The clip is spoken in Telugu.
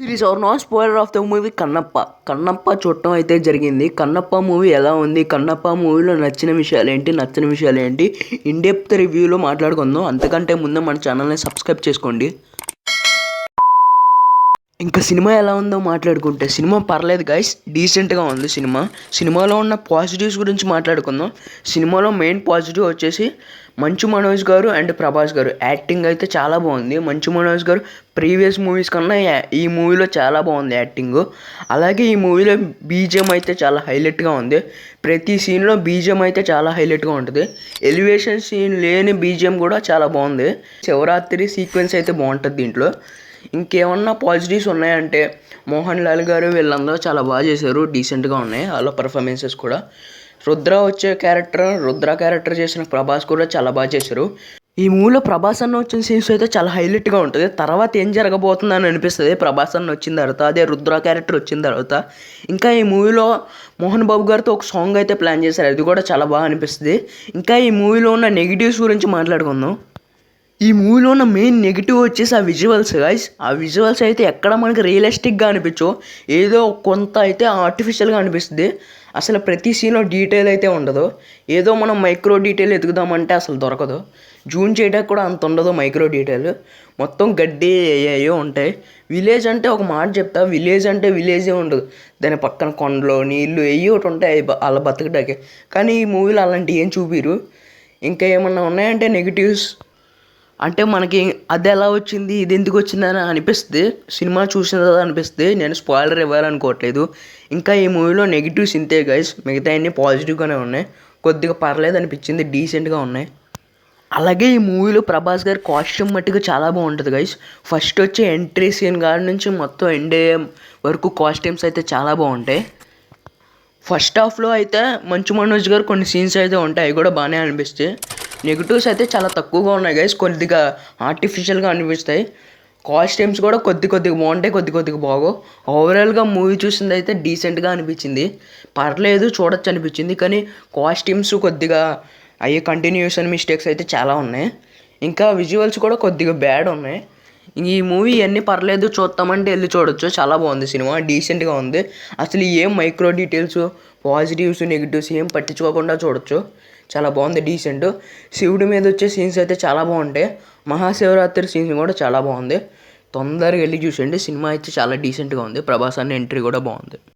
Series are not spoiler of the movie Kannappa చూడటం అయితే జరిగింది. కన్నప్ప మూవీ ఎలా ఉంది, కన్నప్ప మూవీలో నచ్చిన విషయాలు ఏంటి, నచ్చిన విషయాలు ఏంటి, ఇన్ డెప్త్ రివ్యూలో మాట్లాడుకుందాం. అంతకంటే ముందు మన ఛానల్ని సబ్స్క్రైబ్ చేసుకోండి. ఇంకా సినిమా ఎలా ఉందో మాట్లాడుకుంటే సినిమా పర్లేదు గైస్, డీసెంట్గా ఉంది సినిమాలో ఉన్న పాజిటివ్స్ గురించి మాట్లాడుకుందాం. సినిమాలో మెయిన్ పాజిటివ్ వచ్చేసి మంచు మనోజ్ గారు అండ్ ప్రభాస్ గారు యాక్టింగ్ అయితే చాలా బాగుంది. మంచు మనోజ్ గారు ప్రీవియస్ మూవీస్ కన్నా ఈ మూవీలో చాలా బాగుంది యాక్టింగ్. అలాగే ఈ మూవీలో బీజిఎం అయితే చాలా హైలైట్గా ఉంది. ప్రతి సీన్లో బీజిఎం అయితే చాలా హైలైట్గా ఉంటుంది. ఎలివేషన్ సీన్ లేని బీజిఎం కూడా చాలా బాగుంది. శివరాత్రి సీక్వెన్స్ అయితే బాగుంటుంది దీంట్లో. ఇంకేమన్నా పాజిటివ్స్ ఉన్నాయంటే మోహన్ లాల్ గారు వీళ్ళందరూ చాలా బాగా చేశారు, డీసెంట్గా ఉన్నాయి వాళ్ళ పర్ఫార్మెన్సెస్ కూడా. రుద్ర క్యారెక్టర్ చేసిన ప్రభాస్ కూడా చాలా బాగా చేశారు. ఈ మూవీలో ప్రభాస్ అన్న వచ్చిన సీన్స్ అయితే చాలా హైలైట్గా ఉంటుంది. తర్వాత ఏం జరగబోతుందని అనిపిస్తుంది ప్రభాస్ అన్న వచ్చిన తర్వాత, అదే రుద్ర క్యారెక్టర్ వచ్చిన తర్వాత. ఇంకా ఈ మూవీలో మోహన్ బాబు గారితో ఒక సాంగ్ అయితే ప్లాన్ చేశారు, అది కూడా చాలా బాగా అనిపిస్తుంది. ఇంకా ఈ మూవీలో ఉన్న నెగిటివ్స్ గురించి మాట్లాడుకుందాం. ఈ మూవీలో ఉన్న మెయిన్ నెగిటివ్ వచ్చేసి ఆ విజువల్స్ గైస్. ఆ విజువల్స్ అయితే ఎక్కడ మనకి రియలిస్టిక్గా అనిపించవు, ఏదో కొంత అయితే ఆర్టిఫిషియల్గా అనిపిస్తుంది. అసలు ప్రతి సీన్లో డీటెయిల్ అయితే ఉండదు. ఏదో మనం మైక్రో డీటెయిల్ ఎదుగుదామంటే అసలు దొరకదు. జూమ్ చేయడానికి కూడా అంత ఉండదు మైక్రో డీటెయిల్. మొత్తం గడ్డి అయ్యో ఉంటాయి. విలేజ్ అంటే ఒక మాట చెప్తా, విలేజ్ అంటే విలేజే ఉండదు. దాని పక్కన కొండలు నీళ్ళు అయ్యి ఒకటి ఉంటాయి అలా బతకడానికి. కానీ ఈ మూవీలో అలాంటివి ఏం చూపిరు. ఇంకా ఏమన్నా ఉన్నాయంటే నెగిటివ్స్ అంటే మనకి అది ఎలా వచ్చింది, ఇది ఎందుకు వచ్చిందని అనిపిస్తుంది. సినిమా చూసిన తర్వాత అనిపిస్తుంది. నేను స్పాయిలర్ ఇవ్వాలనుకోవట్లేదు. ఇంకా ఈ మూవీలో నెగిటివ్స్ ఇంతే గైస్, మిగతా అన్నీ పాజిటివ్గానే ఉన్నాయి. కొద్దిగా పర్లేదు అనిపించింది, డీసెంట్గా ఉన్నాయి. అలాగే ఈ మూవీలో ప్రభాస్ గారి కాస్ట్యూమ్ మట్టుకు చాలా బాగుంటుంది గైస్. ఫస్ట్ వచ్చే ఎంట్రీ సీన్ కాడి నుంచి మొత్తం ఎండ్ వరకు కాస్ట్యూమ్స్ అయితే చాలా బాగుంటాయి. ఫస్ట్ హాఫ్లో అయితే మంచు మనోజ్ గారు కొన్ని సీన్స్ అయితే ఉంటాయి, అవి కూడా బాగానే అనిపిస్తాయి. నెగిటివ్స్ అయితే చాలా తక్కువగా ఉన్నాయి గైస్, కొద్దిగా ఆర్టిఫిషియల్గా అనిపిస్తాయి. కాస్ట్యూమ్స్ కూడా కొద్దిగా బాగుంటాయి, కొద్దిగా బాగో. ఓవరాల్గా మూవీ చూసింది అయితే డీసెంట్గా అనిపించింది, పర్లేదు చూడొచ్చు అనిపించింది. కానీ కాస్ట్యూమ్స్ కొద్దిగా అయ్యే కంటిన్యూషన్ మిస్టేక్స్ అయితే చాలా ఉన్నాయి. ఇంకా విజువల్స్ కూడా కొద్దిగా బ్యాడ్ ఉన్నాయి. ఈ మూవీ అన్నీ పర్లేదు చూద్దామంటే వెళ్ళి చూడొచ్చు, చాలా బాగుంది సినిమా, డీసెంట్గా ఉంది. అసలు ఏం మైక్రో డీటెయిల్స్, పాజిటివ్స్ నెగిటివ్స్ ఏం పట్టించుకోకుండా చూడొచ్చు, చాలా బాగుంది డీసెంట్. శివుడి మీద వచ్చే సీన్స్ అయితే చాలా బాగుంటాయి. మహాశివరాత్రి సీన్ కూడా చాలా బాగుంది. తొందరగా వెళ్ళి చూసేయండి, సినిమా అయితే చాలా డీసెంట్గా ఉంది. ప్రభాస్ అన్న ఎంట్రీ కూడా బాగుంది.